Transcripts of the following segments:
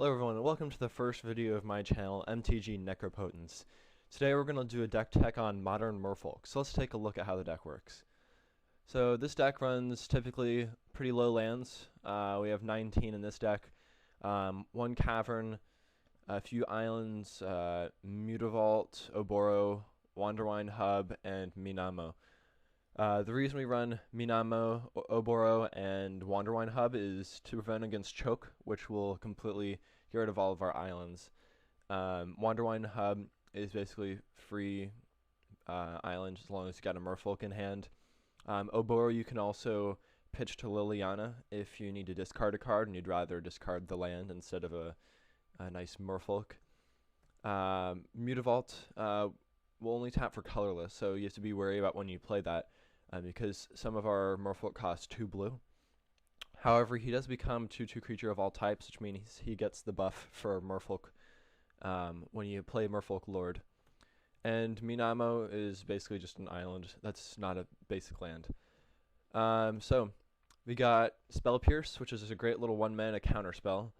Hello everyone, and welcome to the first video of my channel, MTG Necropotence. Today we're going to do a deck tech on Modern Merfolk, so let's take a look at how the deck works. So this deck runs typically pretty low lands. We have 19 in this deck. One Cavern, a few islands, Mutavault, Oboro, Wanderwine Hub, and Minamo. The reason we run Minamo, Oboro, and Wanderwine Hub is to prevent against choke, which will completely get rid of all of our islands. Wanderwine Hub is basically free island as long as you got a Merfolk in hand. Oboro you can also pitch to Liliana if you need to discard a card and you'd rather discard the land instead of a nice Merfolk. Mutavault will only tap for colorless, so you have to be wary about when you play that. Because some of our Merfolk cost 2 blue. However, he does become 2/2 creature of all types, which means he gets the buff for Merfolk when you play Merfolk Lord. And Minamo is basically just an island. That's not a basic land. So we got Spell Pierce, which is a great little 1-mana counter spell.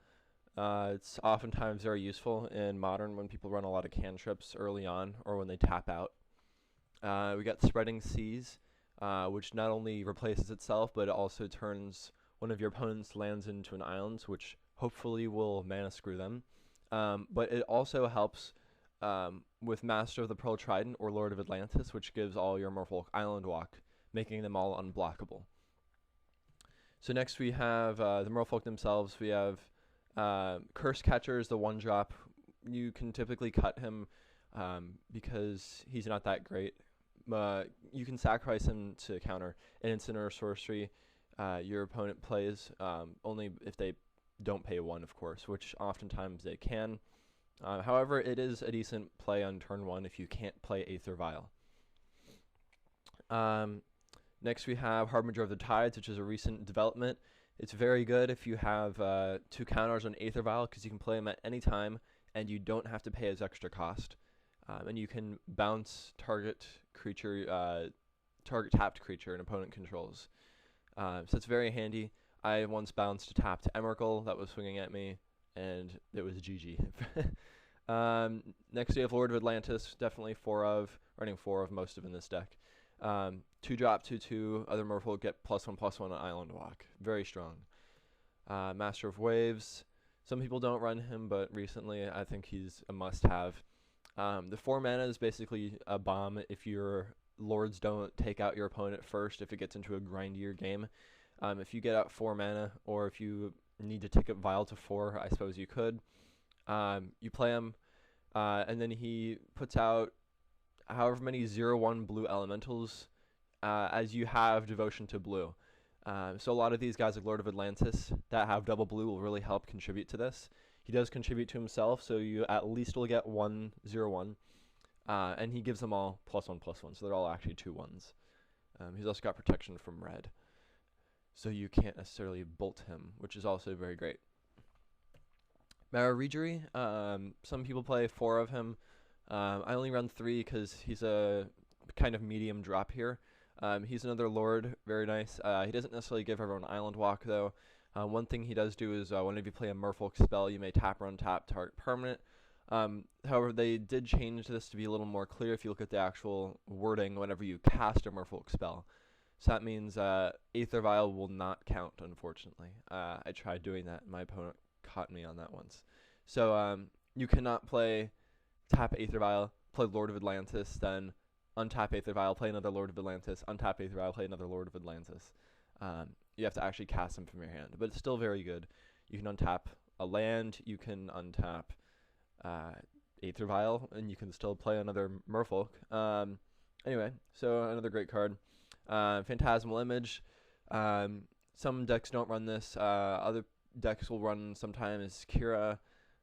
It's oftentimes very useful in Modern when people run a lot of cantrips early on or when they tap out. We got Spreading Seas, which not only replaces itself, but it also turns one of your opponent's lands into an island, which hopefully will mana screw them. But it also helps with Master of the Pearl Trident or Lord of Atlantis, which gives all your Merfolk Island Walk, making them all unblockable. So next we have the Merfolk themselves. We have Curse Catcher is the 1-drop. You can typically cut him because he's not that great. You can sacrifice him to counter an instant or sorcery your opponent plays, only if they don't pay 1, of course, which oftentimes they can. However, it is a decent play on turn 1 if you can't play Aether Vial. Next we have Harbinger of the Tides, which is a recent development. It's very good if you have 2 counters on Aether Vial, because you can play them at any time and you don't have to pay as extra cost. And you can bounce target creature, target tapped creature an opponent controls. So it's very handy. I once bounced a tapped Emrakul that was swinging at me, and it was GG. Next we have Lord of Atlantis, definitely running 4 of most of in this deck. 2-drop, 2/2, other Merfolk get +1/+1 on Island Walk. Very strong. Master of Waves, some people don't run him, but recently I think he's a must-have. The 4 mana is basically a bomb if your lords don't take out your opponent first, if it gets into a grindier game. If you get out 4 mana, or if you need to take up Vial to 4, I suppose you could. You play him, and then he puts out however many 0/1 blue elementals as you have devotion to blue. So a lot of these guys like Lord of Atlantis that have double blue will really help contribute to this. He does contribute to himself, so you at least will get 1 0/1, and he gives them all +1/+1, so they're all actually 2 1s. He's also got protection from red, so you can't necessarily bolt him, which is also very great. Mararegery, some people play 4 of him. I only run 3 because he's a kind of medium drop here. He's another Lord, very nice. He doesn't necessarily give everyone Island Walk, though. One thing he does do is whenever you play a Merfolk spell, you may tap or untap target permanent. However, they did change this to be a little more clear if you look at the actual wording whenever you cast a Merfolk spell. So that means Aether Vial will not count, unfortunately. I tried doing that, and my opponent caught me on that once. So you cannot play tap Aether Vial, play Lord of Atlantis, then untap Aether Vial, play another Lord of Atlantis, untap Aether Vial, play another Lord of Atlantis. You have to actually cast them from your hand, but it's still very good. You can untap a land, you can untap Aether Vial, and you can still play another Merfolk. Anyway, so another great card. Phantasmal Image. Some decks don't run this. Other decks will run sometimes Kira,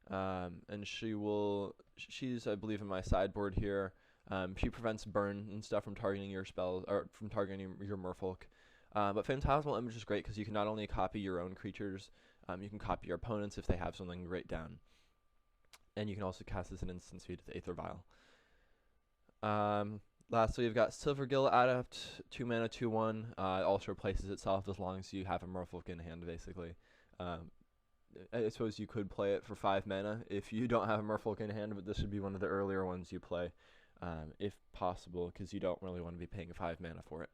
and she's I believe in my sideboard here. She prevents burn and stuff from targeting your spells or from targeting your Merfolk. But Phantasmal Image is great because you can not only copy your own creatures, you can copy your opponents if they have something great down. And you can also cast as an instant speed with Aether Vial. Lastly, we've got Silvergill Adept, 2 mana, 2/1. It also replaces itself as long as you have a Merfolk in hand, basically. I suppose you could play it for 5 mana if you don't have a Merfolk in hand, but this would be one of the earlier ones you play, if possible, because you don't really want to be paying 5 mana for it.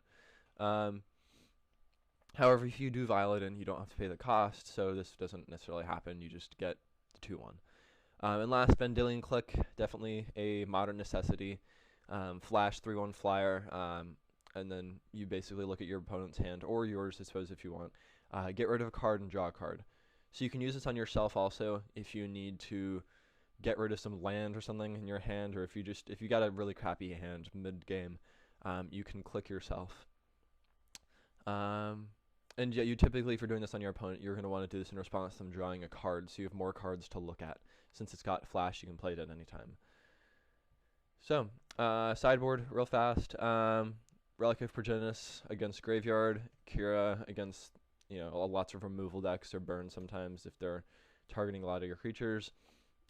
However, if you do Violet in, you don't have to pay the cost, so this doesn't necessarily happen. You just get the 2/1. And last, Vendilion Click, definitely a modern necessity. Flash 3/1 flyer, and then you basically look at your opponent's hand, or yours, I suppose, if you want. Get rid of a card and draw a card. So you can use this on yourself also if you need to get rid of some land or something in your hand, or if you got a really crappy hand mid-game, you can click yourself. And yeah, you typically, if you're doing this on your opponent, you're going to want to do this in response to them drawing a card, so you have more cards to look at. Since it's got flash, you can play it at any time. So, sideboard, real fast. Relic of Progenitus against Graveyard. Kira against, lots of removal decks or burn sometimes if they're targeting a lot of your creatures.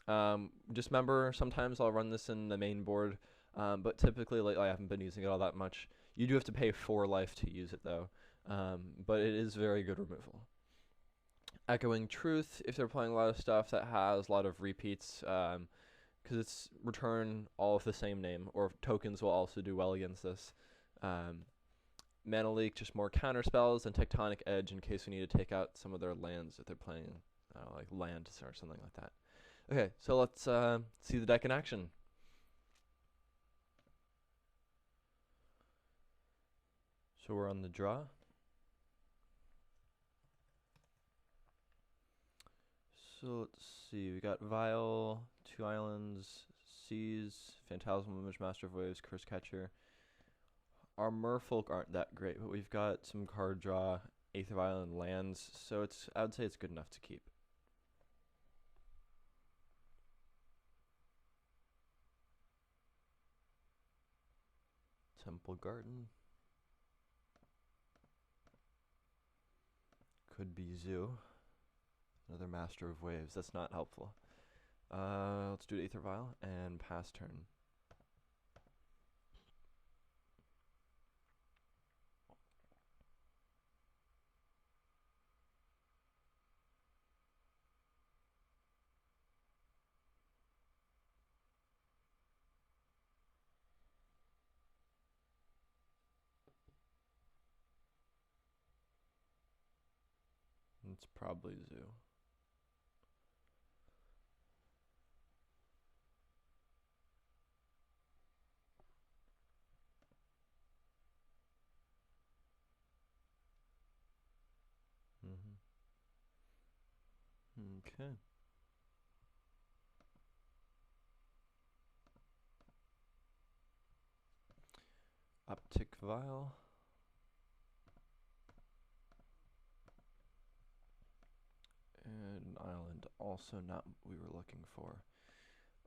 Just remember, sometimes I'll run this in the main board, but typically lately I haven't been using it all that much. You do have to pay 4 life to use it though, but it is very good removal. Echoing Truth, if they're playing a lot of stuff that has a lot of repeats, because it's return all of the same name, or tokens will also do well against this. Mana Leak, just more counter spells, and Tectonic Edge in case we need to take out some of their lands if they're playing like land or something like that. Okay, so let's see the deck in action. So we're on the draw. So let's see, we got Vial, 2 islands, Seas, Phantasmal Image, Master of Waves, Curse Catcher. Our Merfolk aren't that great, but we've got some card draw, Aether Vial, and lands, so I would say it's good enough to keep. Temple Garden. Could be Zoo. Another Master of Waves. That's not helpful. Let's do Aether Vial and pass turn. It's probably Zoo. Okay. Uptick Vial. And an island, also not what we were looking for.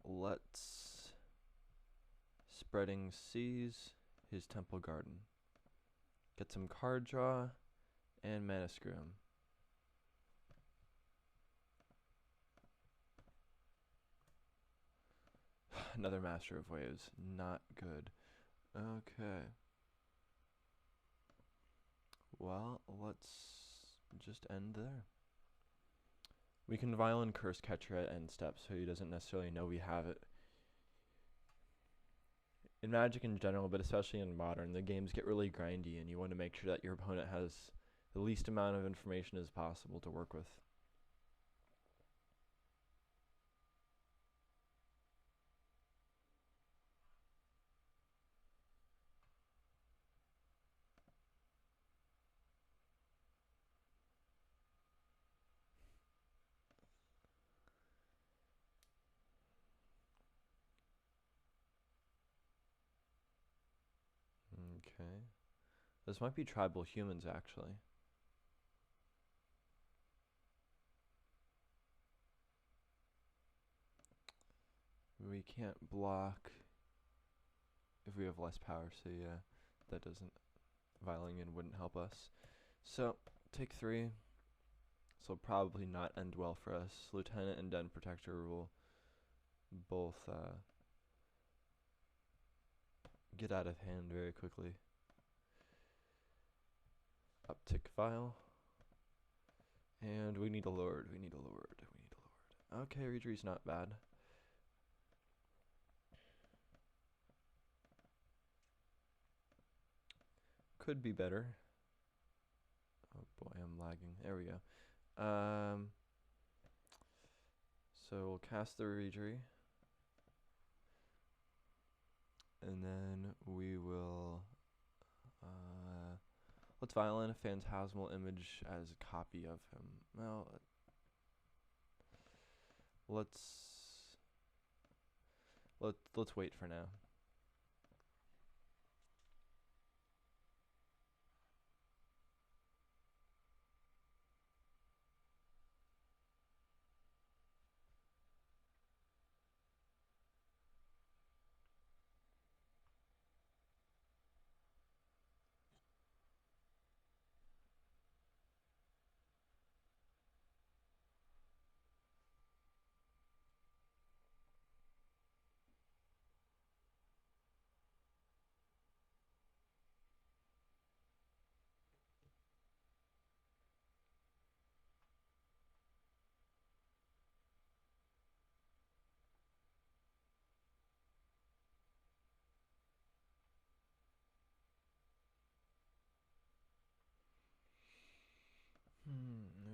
Let's Spreading Seas, his Temple Garden. Get some card draw and mana screw. Another Master of Waves, not good. Okay. Well, let's just end there. We can Violent Curse Catcher at end step, so he doesn't necessarily know we have it. In Magic in general, but especially in Modern, the games get really grindy, and you want to make sure that your opponent has the least amount of information as possible to work with. Okay. This might be Tribal Humans, actually. We can't block if we have less power, so yeah, that doesn't, vialing in wouldn't help us. So, take 3. This will probably not end well for us. Lieutenant and Den Protector will both get out of hand very quickly. Uptick Vial. And we need a lord. We need a lord. We need a lord. Okay, Reedry's not bad. Could be better. Oh boy, I'm lagging. There we go. So we'll cast the Reedry. And then we will let's violin a phantasmal image as a copy of him. Well, let's wait for now.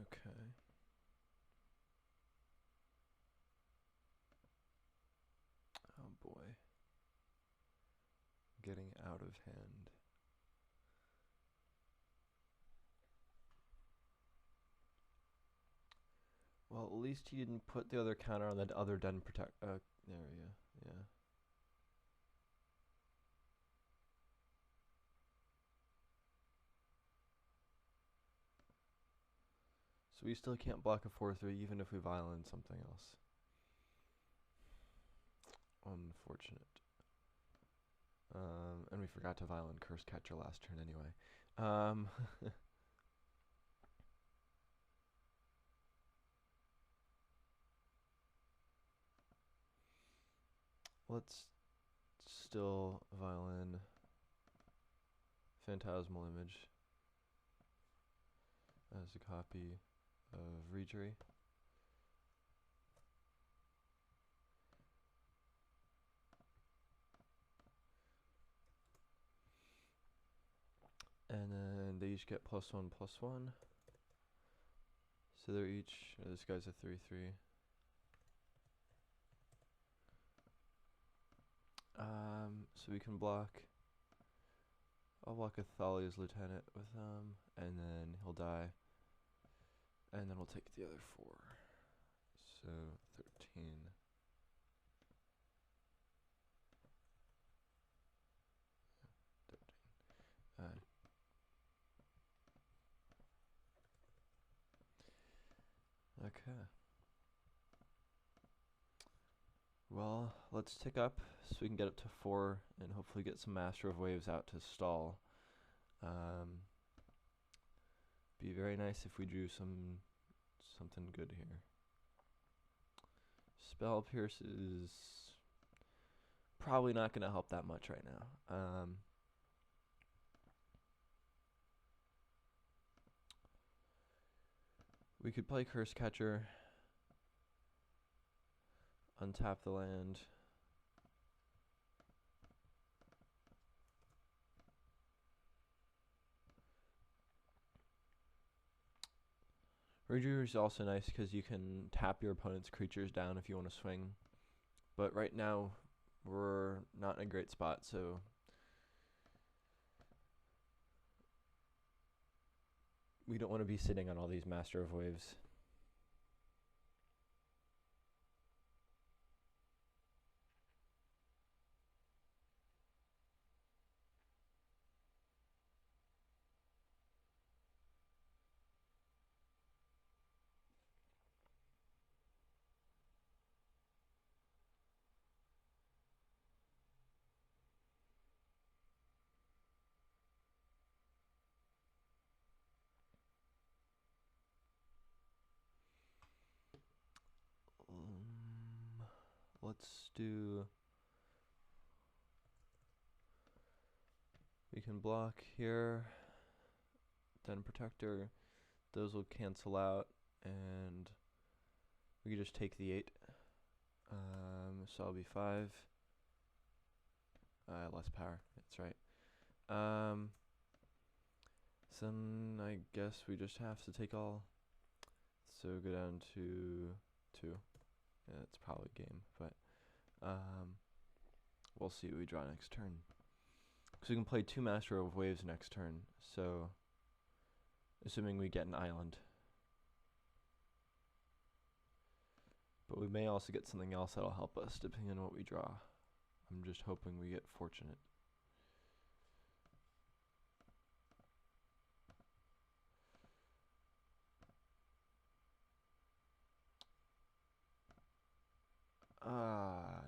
Okay. Oh boy. Getting out of hand. Well, at least he didn't put the other counter on that other den protect. There we go. Yeah. So we still can't block a 4/3 even if we violin something else. Unfortunate. And we forgot to violin Curse Catcher last turn anyway. Let's still violin Phantasmal Image as a copy of Reedry. And then they each get +1/+1. So they're each, this guy's a 3/3. So we can block, I'll block Athalia's Lieutenant with and then he'll die. And then we'll take the other 4. So 13. Okay. Well, let's tick up so we can get up to 4 and hopefully get some Master of Waves out to stall. Be very nice if we drew something good here. Spell Pierce is probably not going to help that much right now. We could play Curse Catcher, untap the land. Reader is also nice because you can tap your opponent's creatures down if you want to swing. But right now, we're not in a great spot, so we don't want to be sitting on all these Master of Waves. Let's do, we can block here, then Protector, those will cancel out, and we could just take the 8. So I'll be 5. Less power. That's right. So then I guess we just have to take all. So go down to 2. Yeah, it's probably game, but we'll see what we draw next turn. Because we can play 2 Master of Waves next turn. So assuming we get an island. But we may also get something else that'll help us depending on what we draw. I'm just hoping we get fortunate.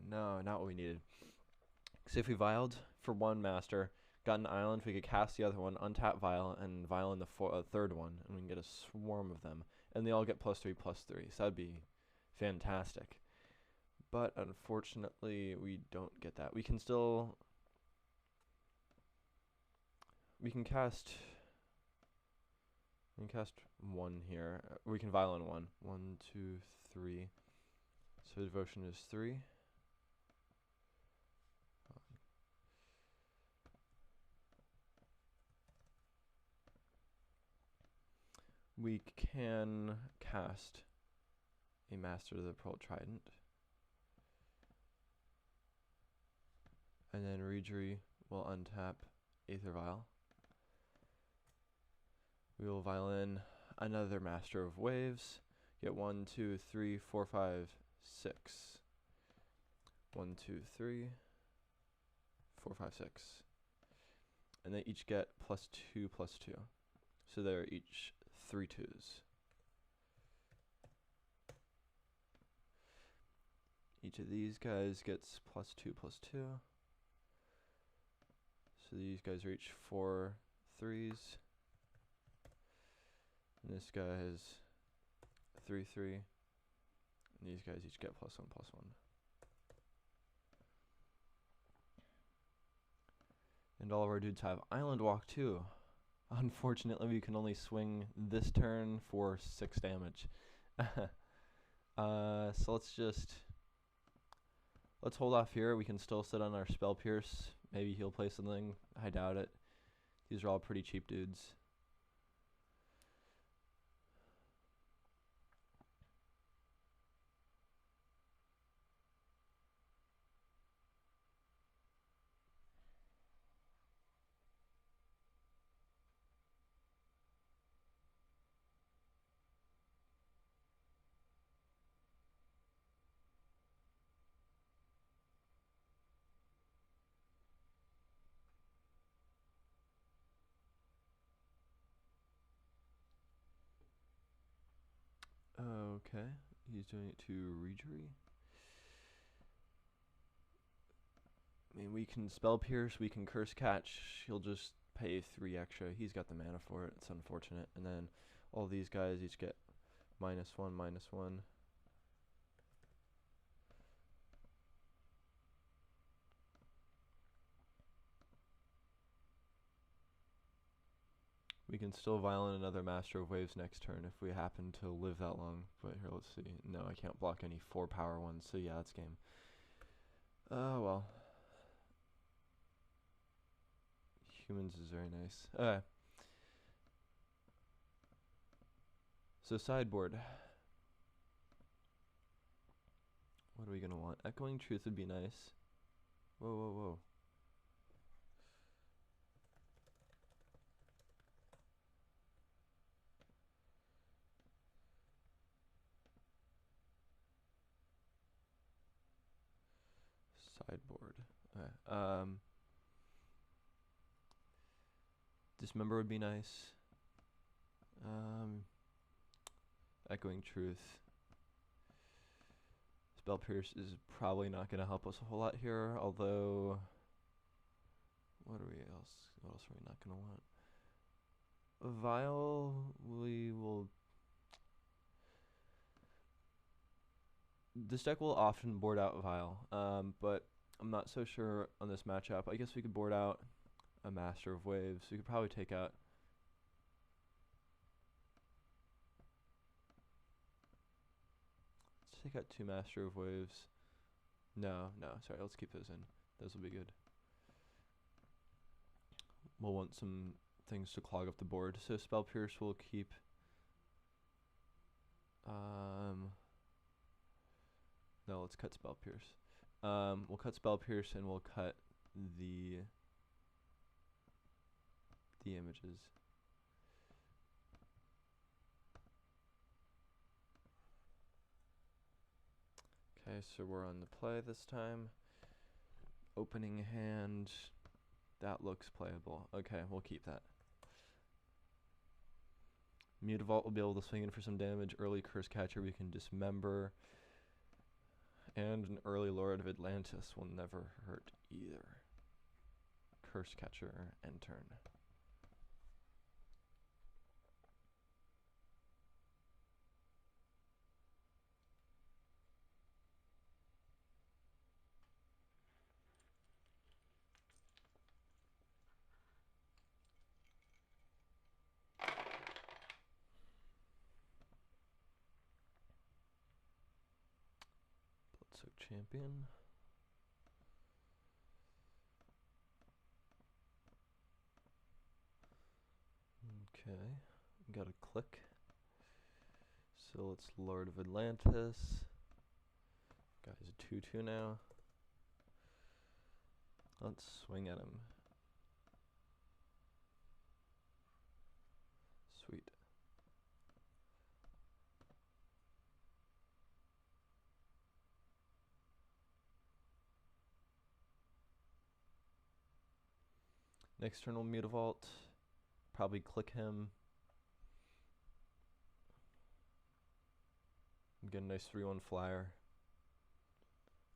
No, not what we needed. Because if we vialed for 1 master, got an island, we could cast the other one, untap vial, and vial in the third one, and we can get a swarm of them. And they all get +3/+3, so that'd be fantastic. But unfortunately, we don't get that. We can still... We can cast 1 here. We can vial in 1. 1, 2, 3. So devotion is 3. We can cast a Master of the Pearl Trident. And then Reejery will untap Aether Vial. We will vial in another Master of Waves. Get 1, 2, 3, 4, 5, 6. 1, 2, 3, 4, 5, 6. And they each get +2/+2. So they're each 3 2s. Each of these guys gets +2/+2. So these guys are each 4 3s. And this guy has 3 3. And these guys each get +1/+1. And all of our dudes have Island Walk too. Unfortunately, we can only swing this turn for 6 damage. So let's hold off here. We can still sit on our Spell Pierce. Maybe he'll play something. I doubt it. These are all pretty cheap dudes. Okay, he's doing it to Reejery. I mean, we can Spell Pierce, we can Curse Catch. He'll just pay 3 extra. He's got the mana for it. It's unfortunate. And then all these guys each get -1/-1. We can still vial in another Master of Waves next turn if we happen to live that long. But here, let's see. No, I can't block any 4-power ones, so yeah, that's game. Oh, well. Humans is very nice. Okay. So sideboard. What are we going to want? Echoing Truth would be nice. Whoa, whoa, whoa. Sideboard. Okay. Dismember would be nice. Echoing Truth. Spell Pierce is probably not going to help us a whole lot here, although... What are we else? What else are we not going to want? A Vial, we will... This deck will often board out Vial, but I'm not so sure on this matchup. I guess we could board out a Master of Waves. We could probably take out... take out 2 Master of Waves. No, sorry, let's keep those in. Those will be good. We'll want some things to clog up the board. So Spell Pierce will keep. No, let's cut Spell Pierce. We'll cut Spell Pierce and we'll cut the images. Okay, so we're on the play this time. Opening hand. That looks playable. Okay, we'll keep that. Mutavault will be able to swing in for some damage. Early Curse Catcher we can dismember. And an early Lord of Atlantis will never hurt either. Curse Catcher, end turn. Bloodsoak Champion. Okay, got a click. So let's Lord of Atlantis. Guy's a 2/2 now. Let's swing at him. Sweet. Next turn will Mutavault. Probably click him. Get a nice 3/1 flyer.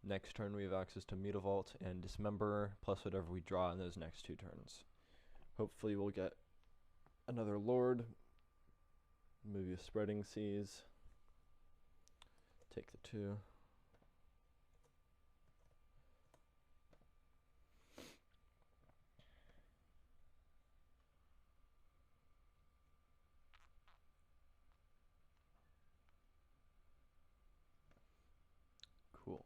Next turn we have access to Mutavault and Dismember, plus whatever we draw in those next 2 turns. Hopefully we'll get another Lord, maybe a Spreading Seas. Take the 2. Cool.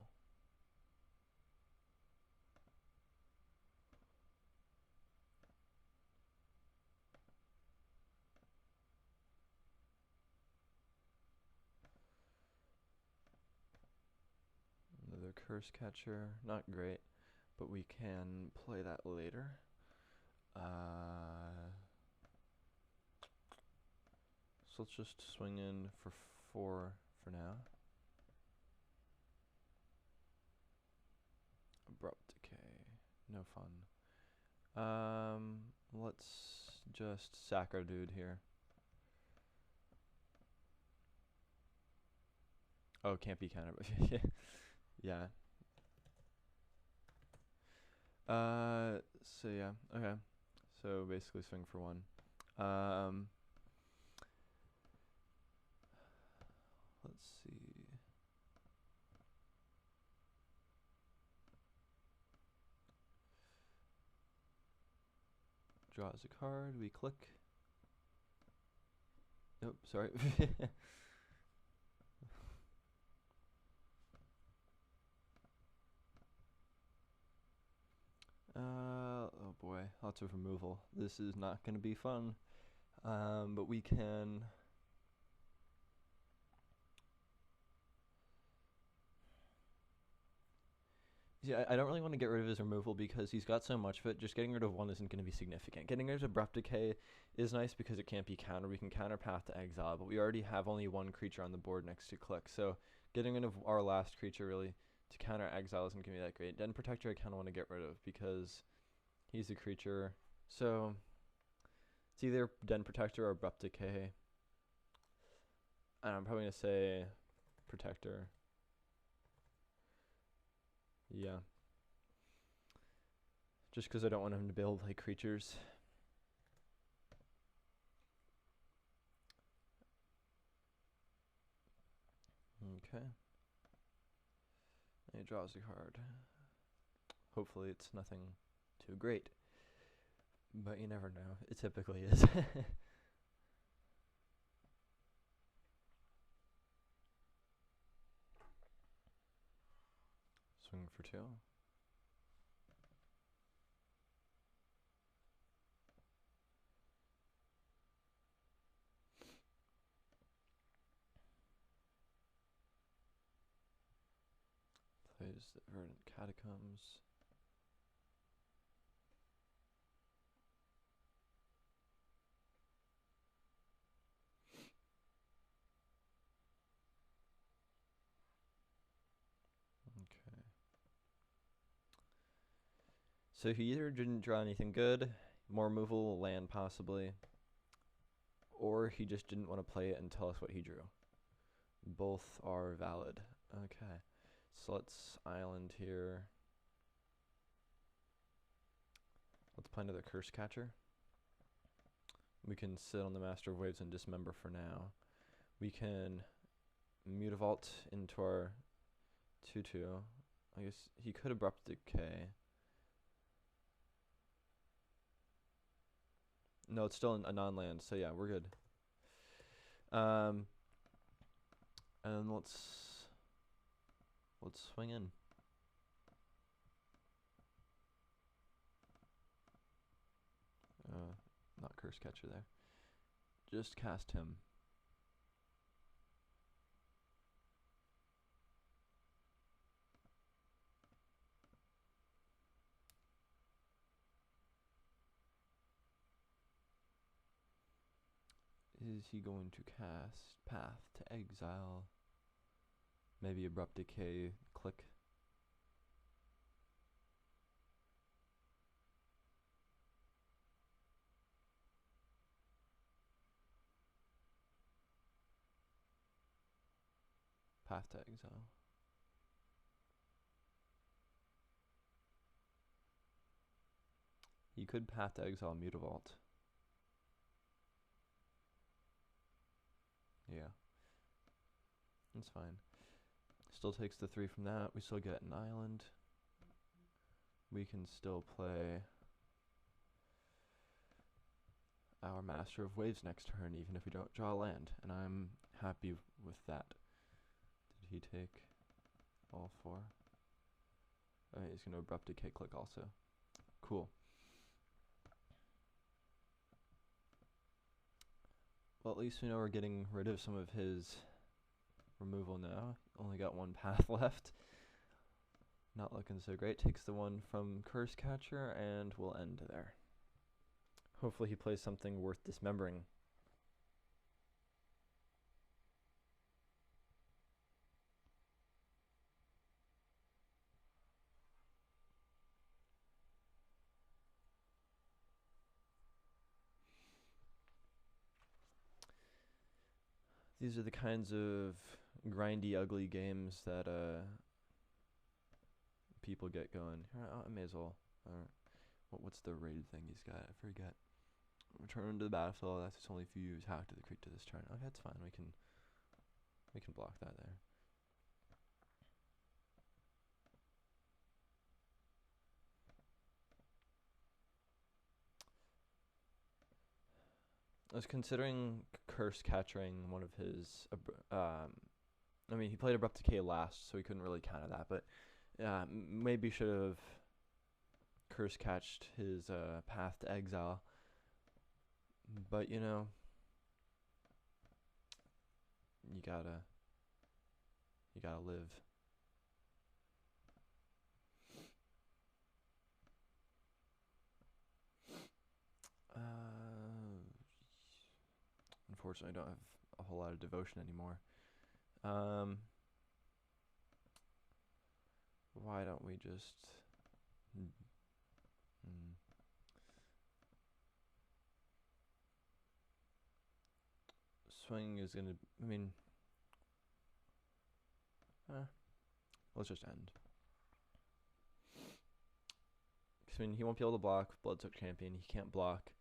Another Curse Catcher, not great, but we can play that later. So let's just swing in for 4 for now. Abrupt Decay, no fun. Let's just sack our dude here. Oh, can't be counter. Yeah. So yeah, okay. So basically swing for 1. Let's see. Draws a card, we click. Nope, sorry. Oh boy, lots of removal. This is not going to be fun. But we can. Yeah, I don't really want to get rid of his removal because he's got so much of it. Just getting rid of 1 isn't going to be significant. Getting rid of Abrupt Decay is nice because it can't be countered. We can counter Path to Exile, but we already have only 1 creature on the board next to click. So getting rid of our last creature really to counter Exile isn't going to be that great. Den Protector I kind of want to get rid of because he's a creature. So it's either Den Protector or Abrupt Decay. And I'm probably going to say Protector. Yeah. Just because I don't want him to build like creatures. Okay. And he draws a card. Hopefully it's nothing too great. But you never know. It typically is. Swing for 2. Plays the Verdant Catacombs. Okay. So he either didn't draw anything good, more removal, land possibly, or he just didn't want to play it and tell us what he drew. Both are valid. Okay. So let's island here. Let's play another Curse Catcher. We can sit on the Master of Waves and dismember for now. We can Mutavault into our 2/2. I guess he could Abrupt Decay. No, it's still a non-land, so yeah, we're good. And let's swing in. Not Curse Catcher there. Just cast him. Is he going to cast Path to Exile? Maybe Abrupt Decay, click. Path to Exile. He could Path to Exile Mutavault. Yeah. That's fine. Still takes the 3 from that. We still get an island. We can still play our Master of Waves next turn, even if we don't draw a land. And I'm happy with that. Did he take all 4? He's going to Abrupt Decay click also. Cool. Well, at least we know we're getting rid of some of his removal now. Only got 1 path left. Not looking so great. Takes the 1 from Curse Catcher, and we'll end there. Hopefully he plays something worth dismembering. These are the kinds of grindy, ugly games that people get going. I may as well. What's the raid thing he's got? I forget. Return to the battlefield. That's its only few hack to the creature this turn. Okay, that's fine. We can block that there. I was considering Curse Catching one of his. I mean, he played Abrupt Decay last, so he couldn't really counter that. But maybe should have Curse Catched his Path to Exile. But you know, you gotta live. Unfortunately, I don't have a whole lot of devotion anymore. Why don't we just swing is gonna. I mean, let's just end. Because I mean, he won't be able to block Bloodsoak Champion. He can't block.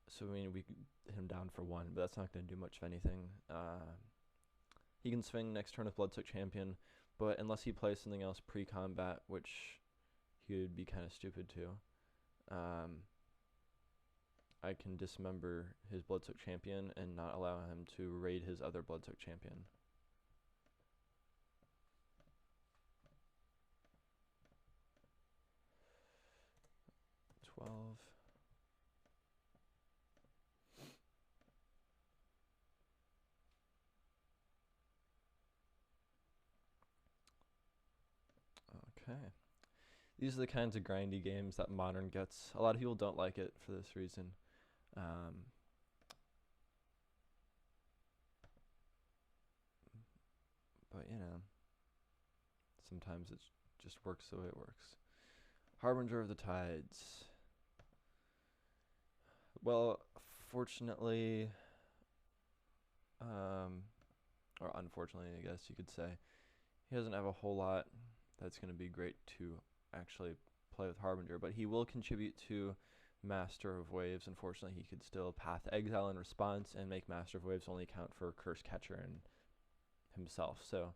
So I mean, we could hit him down for 1, but that's not going to do much of anything. He can swing next turn with Bloodsoak Champion, but unless he plays something else pre-combat, which he would be kind of stupid to, I can dismember his Bloodsoak Champion and not allow him to raid his other Bloodsoak Champion. 12. Okay. These are the kinds of grindy games that Modern gets. A lot of people don't like it for this reason. But, you know, sometimes it just works the way it works. Harbinger of the Tides. Well, fortunately, or unfortunately, I guess you could say, he doesn't have a whole lot that's going to be great to actually play with Harbinger, but he will contribute to Master of Waves. Unfortunately, he could still Path Exile in response and make Master of Waves only count for Curse Catcher and himself. So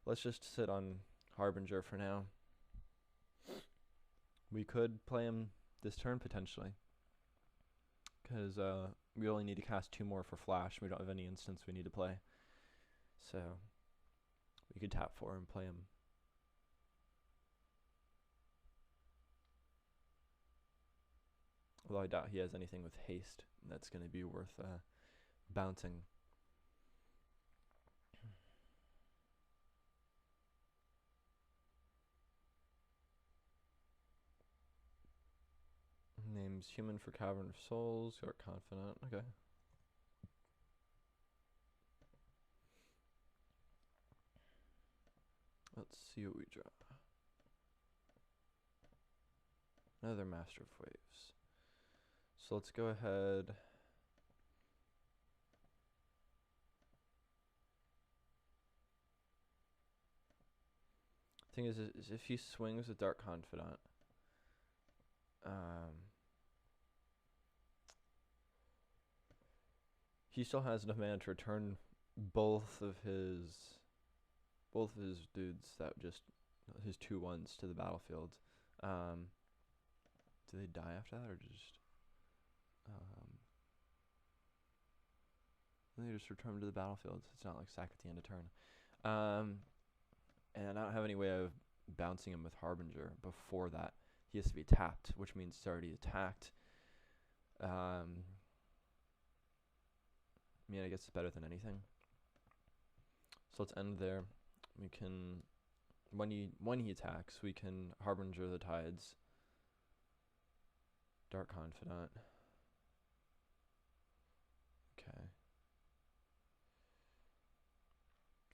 let's just sit on Harbinger for now. We could play him this turn potentially, because we only need to cast 2 more for Flash. We don't have any instants we need to play. So we could tap 4 and play him. Although I doubt he has anything with haste that's going to be worth bouncing. Name's Human for Cavern of Souls. You're confident. Okay. Let's see what we draw. Another Master of Waves. So let's go ahead. Thing is if he swings with Dark Confidant, he still has enough mana to return both of his dudes that just his 2/1s to the battlefield. Do they die after that, or just they just return to the battlefield? It's not like sack at the end of turn. And I don't have any way of bouncing him with Harbinger before that. He has to be tapped, which means it's already attacked. I mean, I guess it's better than anything. So let's end there. We can, when he attacks, we can Harbinger the Tides, Dark Confidant. Okay.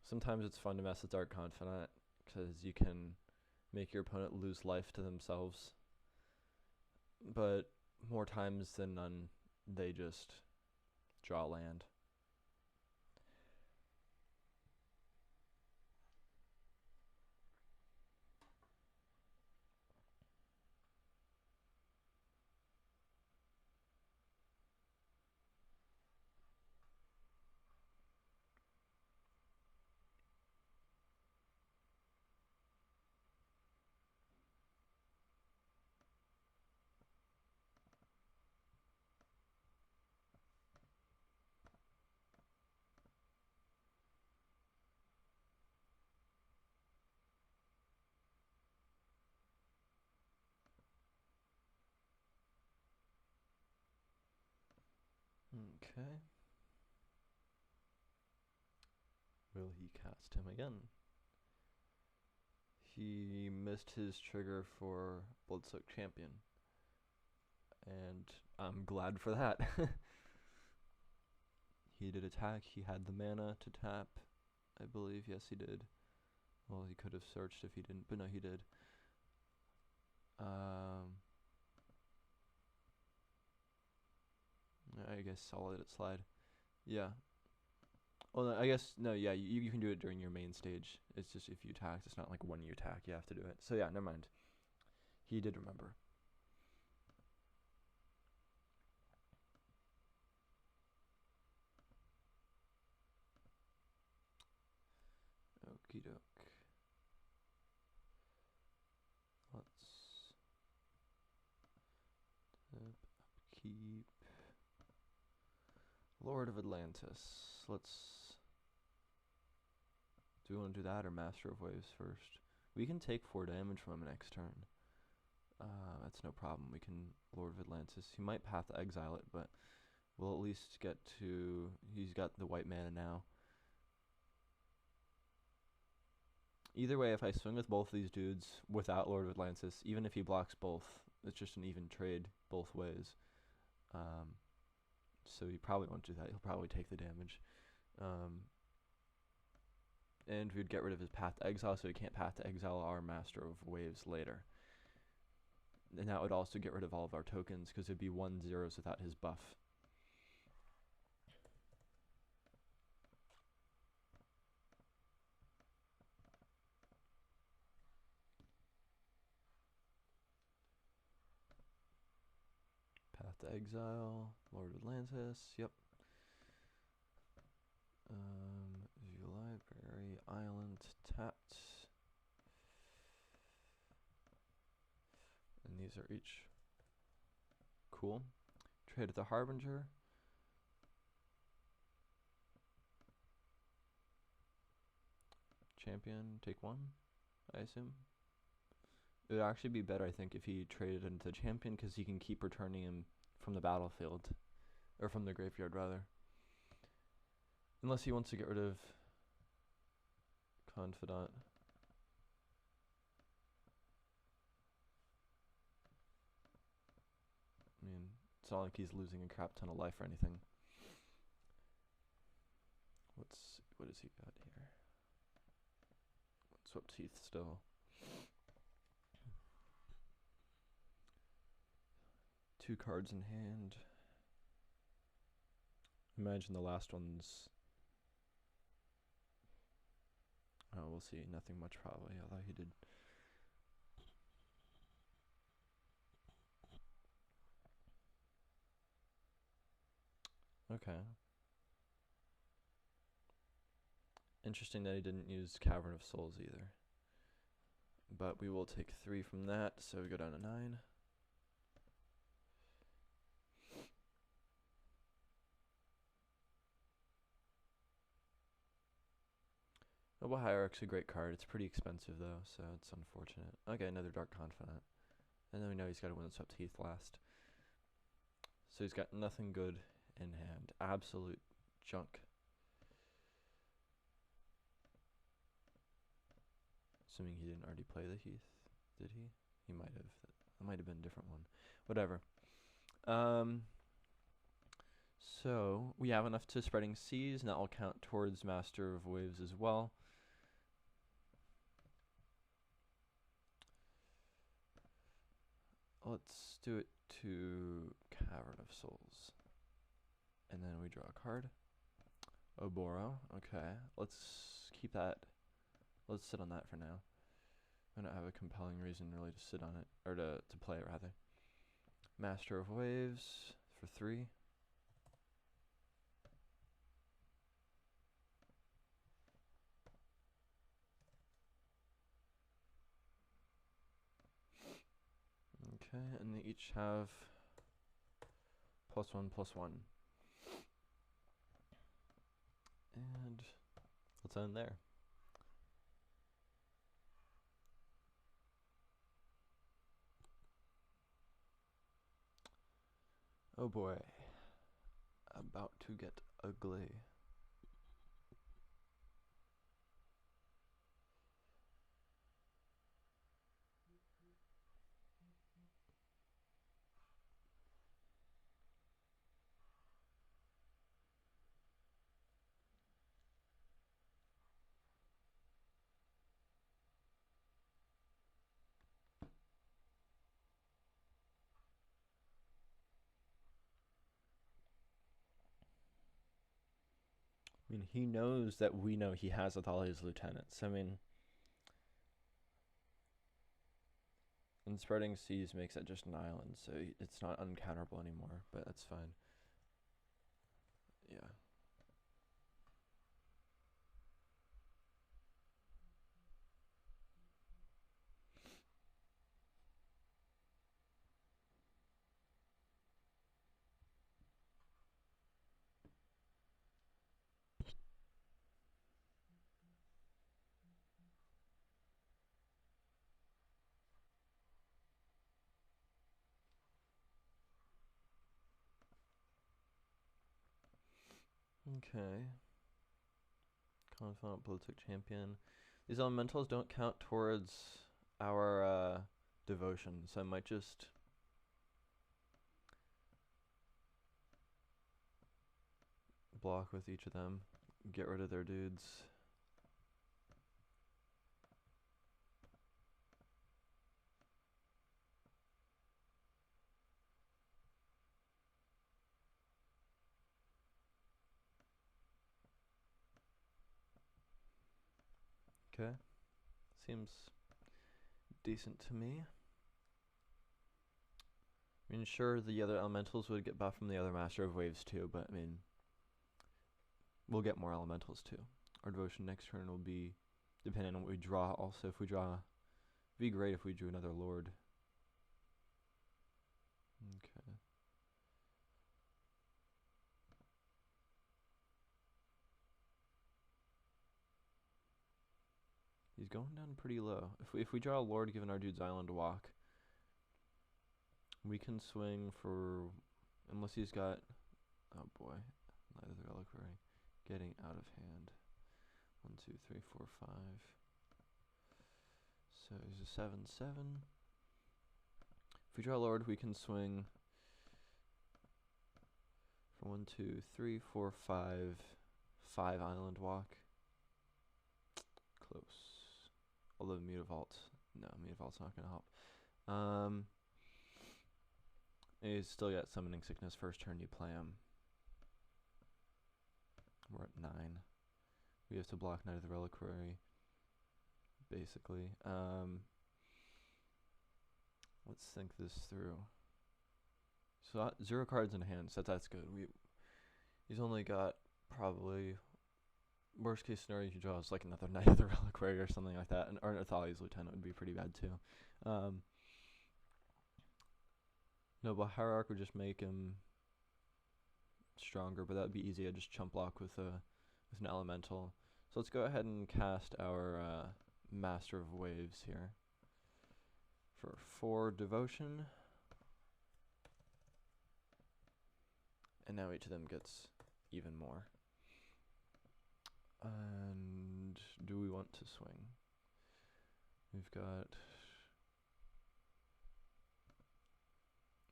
Sometimes it's fun to mess with Dark Confidant because you can make your opponent lose life to themselves. But more times than none, they just draw land. Okay. Will he cast him again? He missed his trigger for Bloodsoaked Champion, and I'm glad for that. He did attack. He had the mana to tap, I believe. Yes, he did. Well, he could have searched if he didn't, but no, he did. I guess I'll let it slide. Yeah. Well, no, I guess, no, yeah, you can do it during your main stage. It's just if you attack, it's not like when you attack, you have to do it. So yeah, never mind. He did remember. Okie doke. Let's upkeep. Lord of Atlantis. Do we want to do that or Master of Waves first? We can take 4 damage from him next turn. That's no problem. We can Lord of Atlantis. He might Path to Exile it, but we'll at least get to... He's got the white mana now. Either way, if I swing with both of these dudes without Lord of Atlantis, even if he blocks both, it's just an even trade both ways. So he probably won't do that. He'll probably take the damage. And we'd get rid of his Path to Exile, so he can't Path to Exile our Master of Waves later. And that would also get rid of all of our tokens, because it'd be 1/0s without his buff. Path to Exile, Lord of Atlantis, yep. View library, island, tapped. And these are each cool. Trade at the Harbinger. Champion, take one, I assume. It would actually be better, I think, if he traded into Champion, because he can keep returning him from the battlefield. Or from the graveyard, rather. Unless he wants to get rid of Confidant. I mean, it's not like he's losing a crap ton of life or anything. What has he got here? Swap Teeth still. Two cards in hand. Imagine the last one's... Oh, we'll see. Nothing much probably, although he did... Okay. Interesting that he didn't use Cavern of Souls either. But we will take 3 from that, so we go down to 9. Noble Hierarch's a great card. It's pretty expensive though, so it's unfortunate. Okay, another Dark Confidant. And then we know he's got to win Swap Teeth last. So he's got nothing good in hand. Absolute junk. Assuming he didn't already play the Heath. Did he? He might have. That might have been a different one. Whatever. So we have enough to Spreading Seas, and that will count towards Master of Waves as well. Let's do it to Cavern of Souls. And then we draw a card. Oboro. Okay. Let's keep that. Let's sit on that for now. I don't have a compelling reason really to sit on it. Or to play it, rather. Master of Waves for 3. Okay, and they each have +1/+1. And let's end there. Oh boy. About to get ugly. I mean, he knows that we know he has with all his lieutenants. I mean, and Spreading Seas makes it just an island, so it's not uncounterable anymore, but that's fine. Yeah. Okay. Confidant Blitzwick Champion. These elementals don't count towards our devotion, so I might just block with each of them, get rid of their dudes. Okay, seems decent to me. I mean, sure, the other elementals would get buffed from the other Master of Waves too, but I mean, we'll get more elementals too. Our devotion next turn will be depending on what we draw. Also, if we draw, it'd be great if we drew another Lord. Okay. He's going down pretty low. If we draw a Lord, given our dude's Island Walk, we can swing for, unless he's got, oh boy, neither the Reliquary, getting out of hand. 1, 2, 3, 4, 5. So he's a 7/7. If we draw a Lord, we can swing for 1, 2, 3, 4, 5, 5 Island Walk. Close. Although Mutavault, no, Mutavault's not gonna help. He's still got Summoning Sickness. First turn you play him. We're at 9. We have to block Knight of the Reliquary, basically. Let's think this through. So 0 cards in hand, so that's good. He's only got probably, worst case scenario, he draws like another Knight of the Reliquary or something like that, and or Nathalia's Lieutenant would be pretty bad too. Noble Hierarch would just make him stronger, but that would be easy. I'd just chump block with an elemental. So let's go ahead and cast our Master of Waves here for 4 devotion. And now each of them gets even more. And do we want to swing? We've got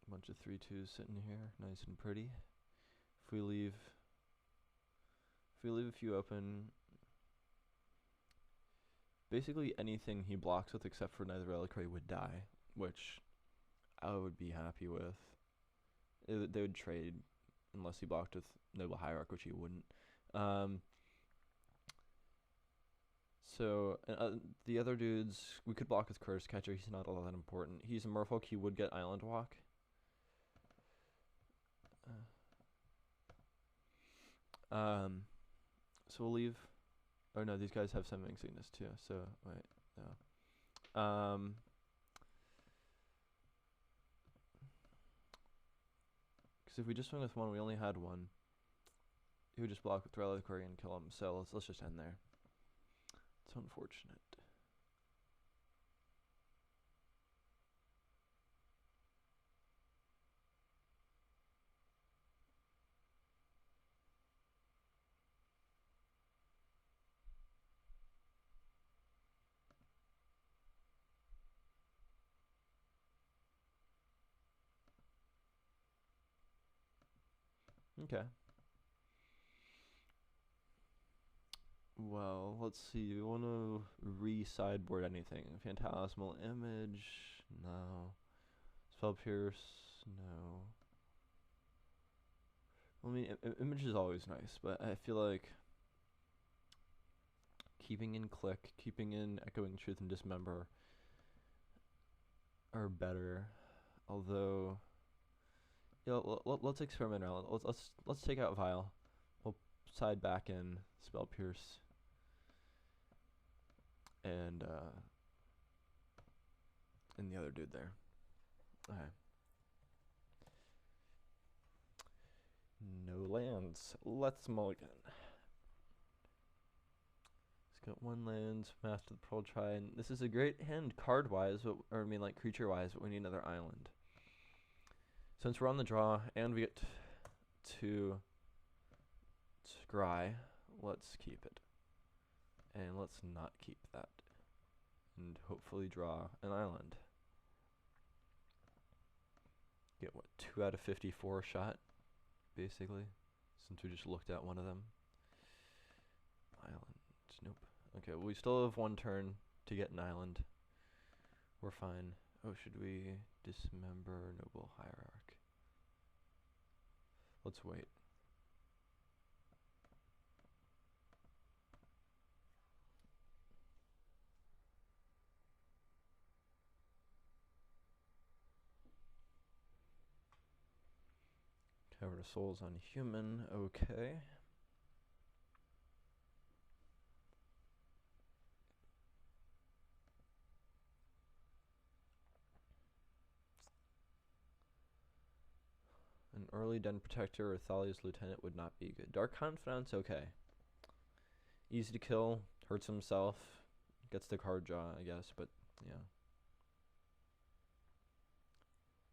a bunch of 3/2s sitting here, nice and pretty. If we leave a few open, basically anything he blocks with except for Neither Reliquary would die, which I would be happy with. They would trade unless he blocked with Noble Hierarch, which he wouldn't. So the other dudes, we could block with Curse Catcher. He's not all that important. He's a Merfolk. He would get Island Walk. So we'll leave. Oh no, these guys have Summoning Sickness too. So wait, no. Because if we just swing with one, we only had one. He would just block with Reliquary and kill him. So let's just end there. It's unfortunate. Okay. Well, let's see. We want to re-sideboard anything. Phantasmal Image? No. Spell Pierce? No. I mean, Image is always nice, but I feel like keeping in Click, keeping in Echoing Truth and Dismember are better. Although, yeah, let's experiment around. Let's take out Vial. We'll side back in Spell Pierce and the other dude there. Okay. No lands. Let's mulligan. He's got 1 land, Master of the Pearl Trine. This is a great hand card-wise, but or I mean like creature-wise, but we need another island. Since we're on the draw and we get to scry. Let's keep it. And let's not keep that. And hopefully draw an island. Get what, 2 out of 54 shot, basically, since we just looked at one of them. Island, nope. Okay, well, we still have 1 turn to get an island. We're fine. Oh, should we dismember noble hierarch? Let's wait. Cover the souls on human, okay. An early Den Protector or Thalia's Lieutenant would not be good. Dark Confidant's okay. Easy to kill, hurts himself, gets the card draw, I guess, but yeah.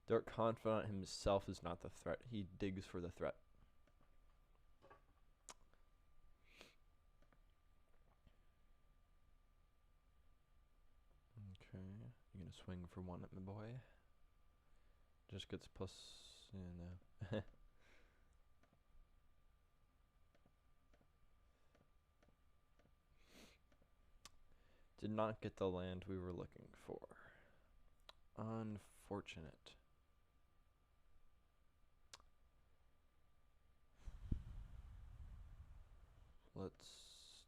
Dark Confidant himself is not the threat. He digs for the threat. Okay, you're gonna swing for 1 at my boy. Just gets plus, no. Did not get the land we were looking for. Unfortunate. Let's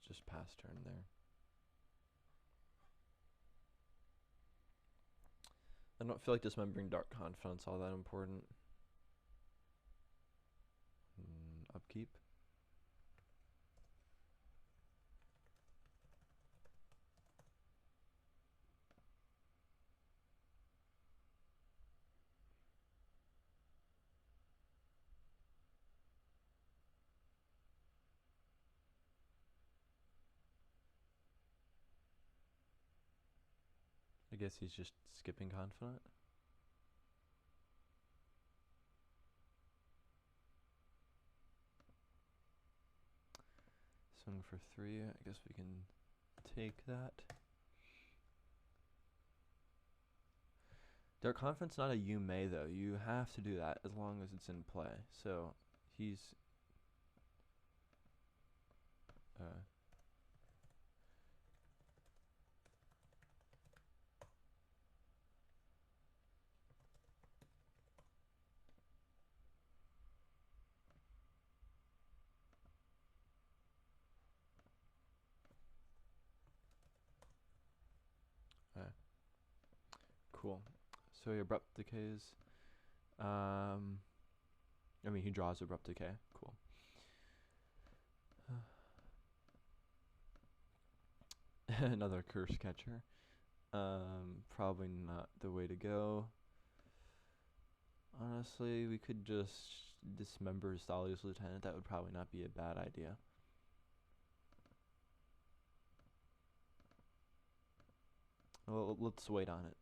just pass turn there. I don't feel like dismembering Dark Confidant's all that important. Upkeep. I guess he's just skipping Confidant. Swing for 3. I guess we can take that. Dark Confidant's not a you may though. You have to do that as long as it's in play. So he's cool. So he abrupt decays. I mean, he draws abrupt decay. Cool. Another curse catcher. Probably not the way to go. Honestly, we could just dismember Thalia's Lieutenant. That would probably not be a bad idea. Well, let's wait on it.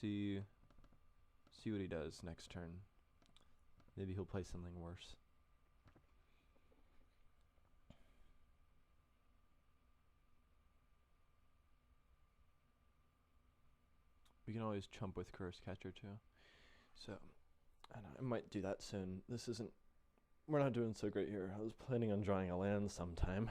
See what he does next turn. Maybe he'll play something worse. We can always chump with Curse Catcher too. So, I might do that soon. We're not doing so great here. I was planning on drawing a land sometime.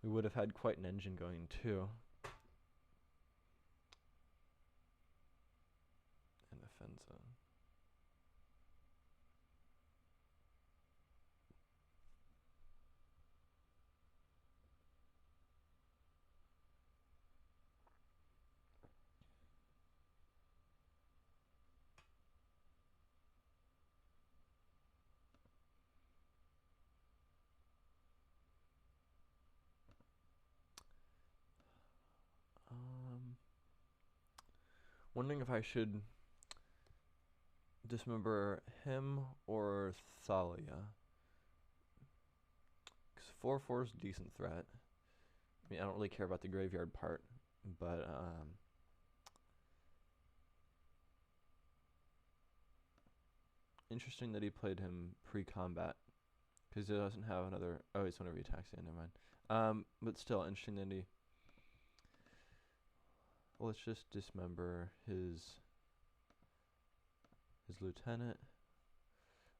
We would have had quite an engine going too. And Offensa. Wondering if I should dismember him or Thalia. Because 4/4 is a decent threat. I mean, I don't really care about the graveyard part, but interesting that he played him pre-combat, because he doesn't have another. Oh, he's whenever he attacks. Yeah, never mind. But still interesting that he. Let's just dismember his lieutenant,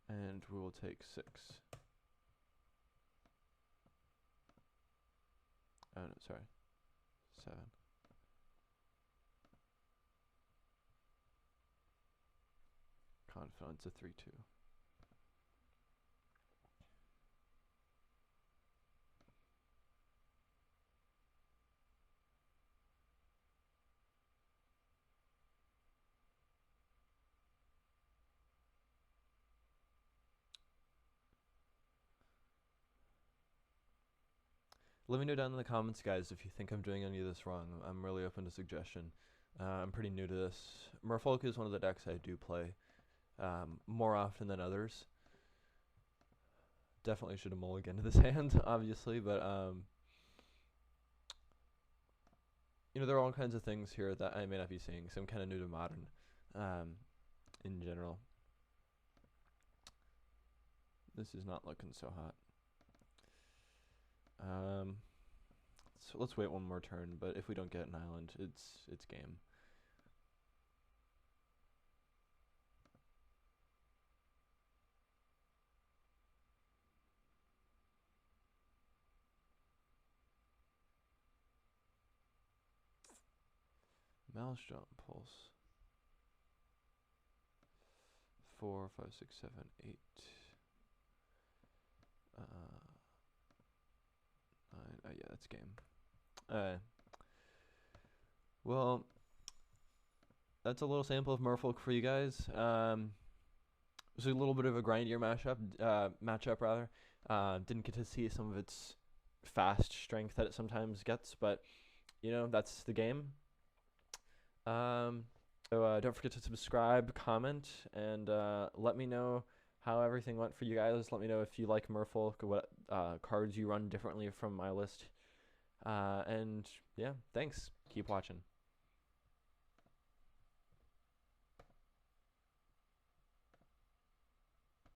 and we will take 6. Oh no, sorry, 7. Confidence a 3-2. Let me know down in the comments, guys, if you think I'm doing any of this wrong. I'm really open to suggestion. I'm pretty new to this. Merfolk is one of the decks I do play more often than others. Definitely should have mulliganed this hand, obviously, but you know, there are all kinds of things here that I may not be seeing, so I'm kind of new to Modern in general. This is not looking so hot. So let's wait one more turn, but if we don't get an island, it's game. Mouse jump pulse. 4, 5, 6, 7, 8. 9. Yeah, that's game. Well, that's a little sample of Merfolk for you guys. It was a little bit of a grindier matchup rather. Didn't get to see some of its fast strength that it sometimes gets, but you know, that's the game. So don't forget to subscribe, comment, and let me know how everything went for you guys. Let me know if you like Merfolk, what cards you run differently from my list. And yeah, thanks. Keep watching.